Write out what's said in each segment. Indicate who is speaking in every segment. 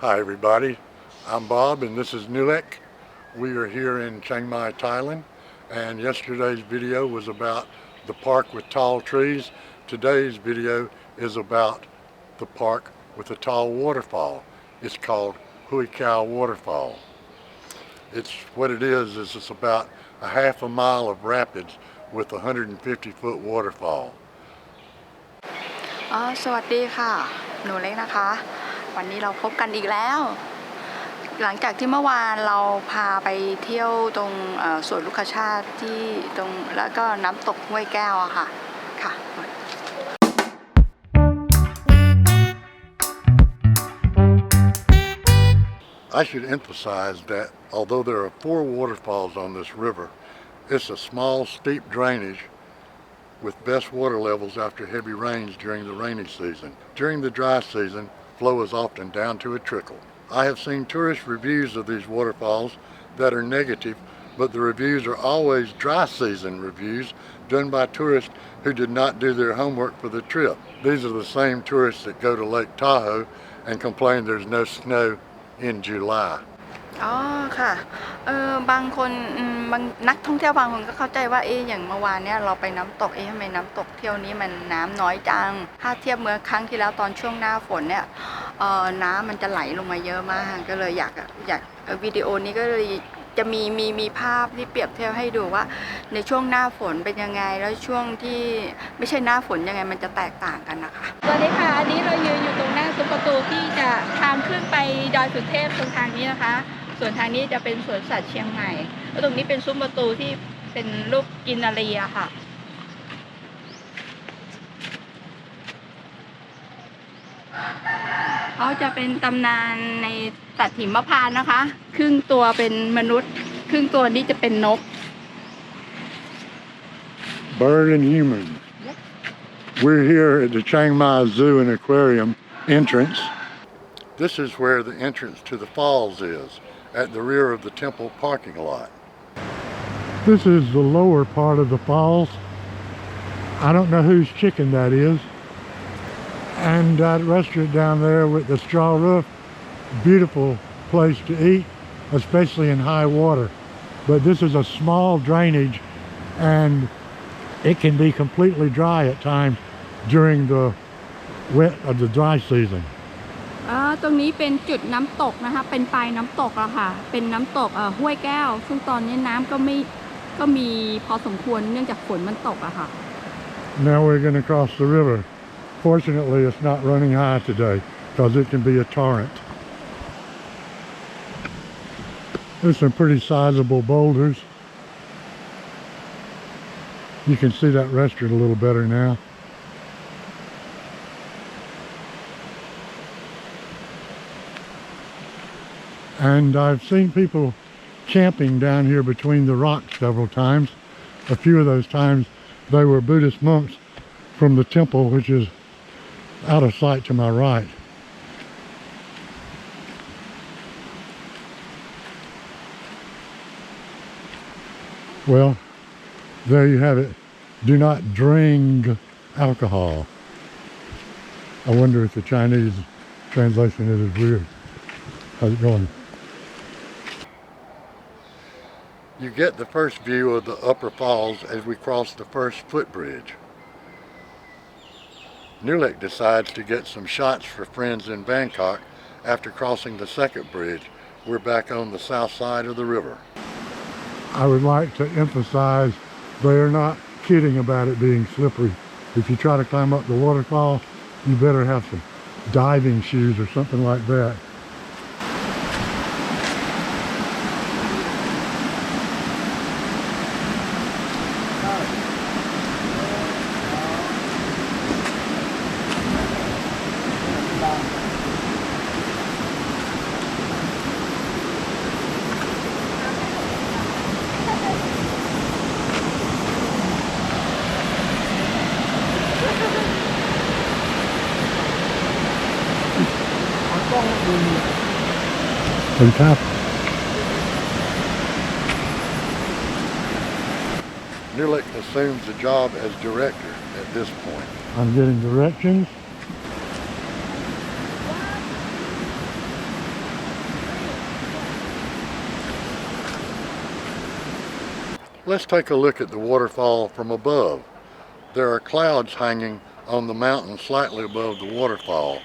Speaker 1: Hi everybody, I'm Bob and this is Nulek. We are here in Chiang Mai, Thailand, and yesterday's video was about the park with tall trees. Today's video is about the park with a tall waterfall. It's called Huay Kaew Waterfall. What it is it's about a half a mile of rapids with a 150-foot waterfall.
Speaker 2: สวัสดีค่ะหนูเล็กนะคะวันนี้เราพบกันอีกแล้วหลังจากที่เมื่อวานเราพาไปเที่ยวตรงสวนลูกชาติที่ตรงแล้วก็น้ำตกห้วยแก้วอะค่ะ
Speaker 1: I should emphasize that although there are 4 waterfalls on this river, it's a small steep drainage with best water levels after heavy rains during the rainy season. During the dry season, flow is often down to a trickle. I have seen tourist reviews of these waterfalls that are negative, but the reviews are always dry season reviews done by tourists who did not do their homework for the trip. These are the same tourists that go to Lake Tahoe and complain there's no snow in July.
Speaker 2: อ๋อค่ะบางคนบางนักท่องเที่ยวบางคนก็เข้าใจว่าอย่างเมื่อวานเนี่ยเราไปน้ำตกทำไมน้ำตกเที่ยวนี้มันน้ำน้อยจังถ้าเทียบเมื่อครั้งที่แล้วตอนช่วงหน้าฝนเนี่ยน้ำมันจะไหลลงมาเยอะมากก็เลยอยากวิดีโอนี้ก็เลยจะมีภาพที่เปรียบเทียบให้ดูว่าในช่วงหน้าฝนเป็นยังไงแล้วช่วงที่ไม่ใช่หน้าฝนยังไงมันจะแตกต่างกันนะคะสวัสดีค่ะอันนี้เรายืนอยู่ตรงหน้าซุ้มประตูที่จะทางขึ้นไปดอยสุเทพตรงทางนี้นะคะส่วนทางนี้จะเป็นสวนสัตว์เชียงใหม่แล้วตรงนี้เป็นซุ้มประตูที่เป็นรูปกินนารีอะค่ะเขาจะเป็นตำนานในสัตว์หิมพานต์นะคะครึ่งตัวเป็นมนุษย์ครึ่งตัวนี้จะเป็นนก
Speaker 1: Bird and human. We're here at the Chiang Mai Zoo and Aquarium entrance. This is where the entrance to the falls is, at the rear of the temple parking lot. This is the lower part of the falls. I don't know whose chicken that is. And that restaurant down there with the straw roof, beautiful place to eat, especially in high water. But this is a small drainage and it can be completely dry at times during the wet of the dry season.
Speaker 2: ตรงนี้เป็นจุดน้ำตกนะคะเป็นปลายน้ำตกอะค่ะเป็นน้ำตกห้วยแก้วซึ่งตอนนี้น้ำก็มีพอสมควรเนื่องจากฝนมันตกอะค่ะ
Speaker 1: Now we're going to cross the river. Fortunately, it's not running high today because it can be a torrent. There's some pretty sizable boulders. You can see that restaurant a little better now. And I've seen people camping down here between the rocks several times. A few of those times they were Buddhist monks from the temple, which is out of sight to my right. Well, there you have it. Do not drink alcohol. I wonder if the Chinese translation is weird. How's it going? You get the first view of the upper falls as we cross the first footbridge. Nulek decides to get some shots for friends in Bangkok after crossing the second bridge. We're back on the south side of the river. I would like to emphasize they are not kidding about it being slippery. If you try to climb up the waterfall, you better have some diving shoes or something like that. On top. Nulek assumes the job as director at this point. I'm getting directions. Let's take a look at the waterfall from above. There are clouds hanging on the mountain slightly above the waterfall.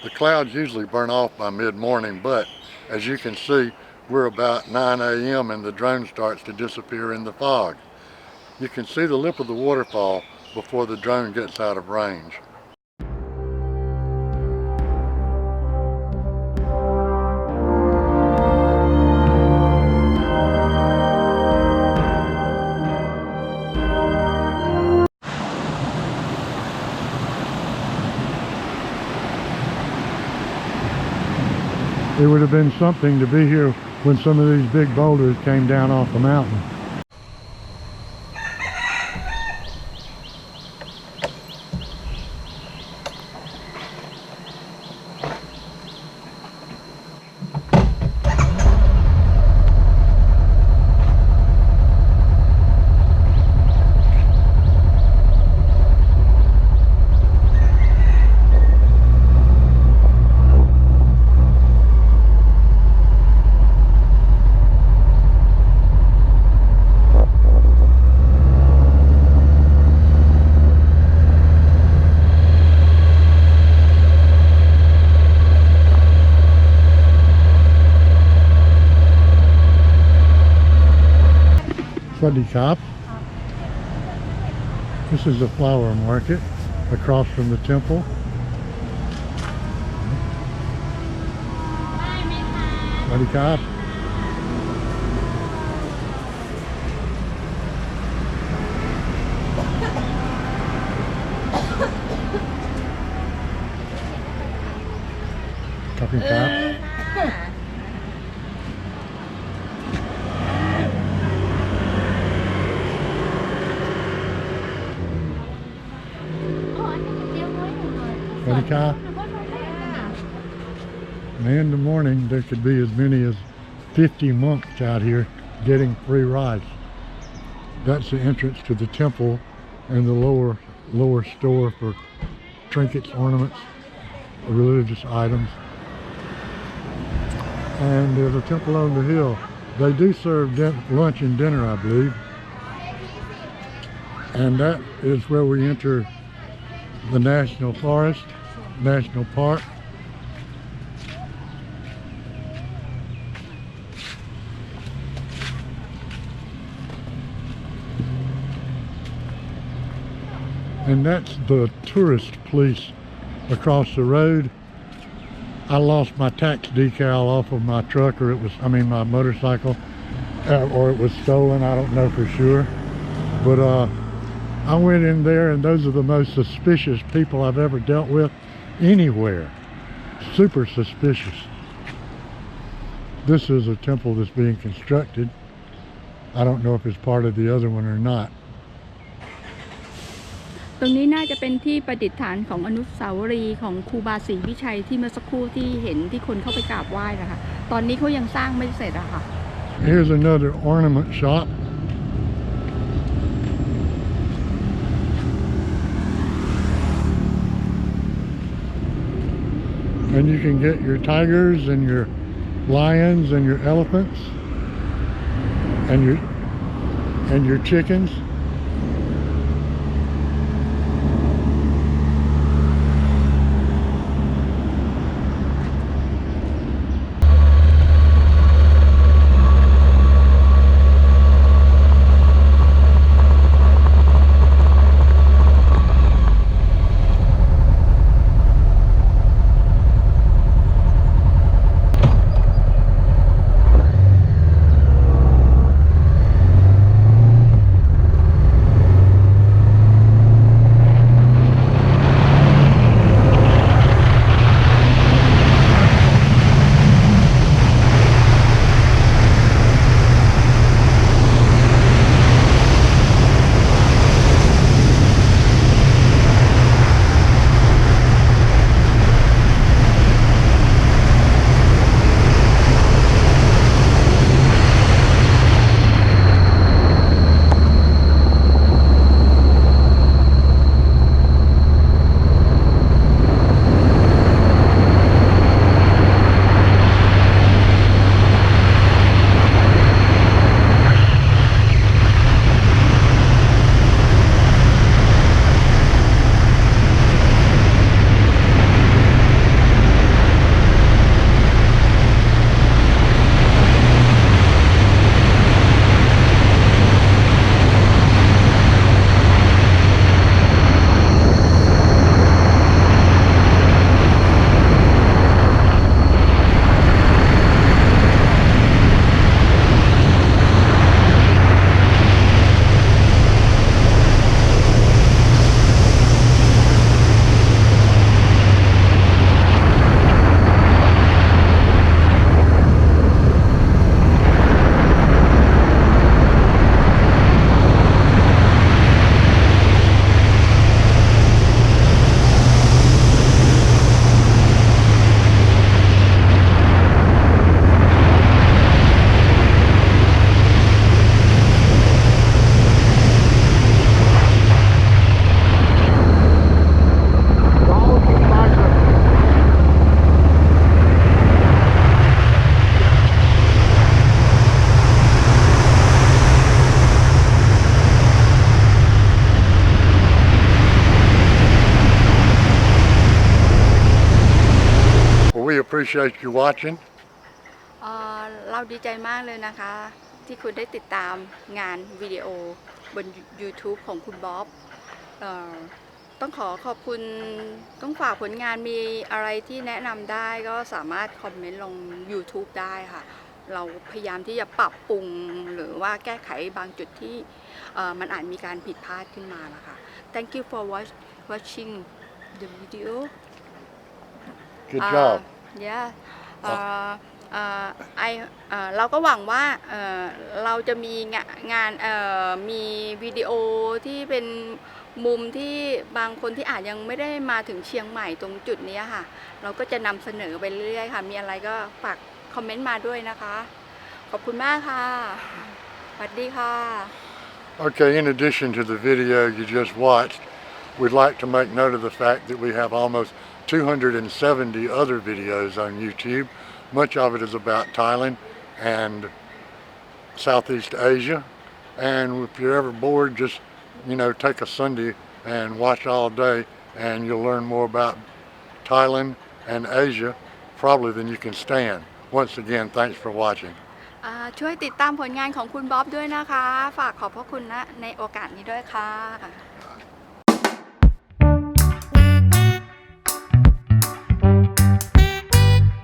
Speaker 1: The clouds usually burn off by mid-morning, but as you can see, we're about 9 a.m. and the drone starts to disappear in the fog. You can see the lip of the waterfall before the drone gets out of range. It would have been something to be here when some of these big boulders came down off the mountain. This is the flower market across from the temple. Swadikap. Cupping cap. And in the morning there could be as many as 50 monks out here getting free rice. That's the entrance to the temple and the lower store for trinkets, ornaments, religious items. And there's a temple on the hill. They do serve lunch and dinner, I believe. And that is where we enter the National Forest, National Park. And that's the tourist police across the road. I lost my tax decal off of my truck, or my motorcycle, or it was stolen, I don't know for sure. But I went in there, and those are the most suspicious people I've ever dealt with anywhere. Super suspicious. This is a temple that's being constructed. I don't know if it's part of the other one or not.
Speaker 2: ตรงนี้น่าจะเป็นที่ประดิษฐานของอนุสาวรีย์ของครูบาศรีวิชัยที่เมื่อสักครู่ที่เห็นที่คนเข้าไปกราบไหว้นะคะตอนนี้เขายังสร้างไม่เสร็จอะค่ะ
Speaker 1: Here's another ornament shop. And you can get your tigers and your lions and your elephants and your chickens. appreciate you watching.
Speaker 2: เราดีใจมากเลยนะคะที่คุณได้ติดตามงานวิดีโอบน YouTube ของคุณบ๊อบต้องขอบคุณต้องฝากผลงานมีอะไรที่แนะนำได้ก็สามารถคอมเมนต์ลง YouTube ได้ค่ะเราพยายามที่จะปรับปรุงหรือว่าแก้ไขบางจุดที่มันอาจมีการผิดพลาดขึ้นมานะคะ Thank you for watching the video.
Speaker 1: Good job.
Speaker 2: Yeah. เราก็หวังว่าเราจะมีงานมีวิดีโอที่เป็นมุมที่บางคนที่อาจยังไม่ได้มาถึงเชียงใหม่ตรงจุดนี้ค่ะเราก็จะนำเสนอไปเรื่อยๆค่ะมีอะไรก็ฝากคอมเมนต์มาด้วยนะคะขอบคุณมากค่ะสวัสดีค่ะ
Speaker 1: Okay, in addition to the video you just watched, we'd like to make note of the fact that we have almost 270 other videos on YouTube. Much of it is about Thailand and Southeast Asia. And if you're ever bored, just, take a Sunday and watch all day and you'll learn more about Thailand and Asia probably than you can stand. Once again, thanks for watching.
Speaker 2: ช่วยติดตามผลงานของคุณบ๊อบด้วยนะคะฝากขอบพระคุณนะในโอกาสนี้ด้วยค่ะ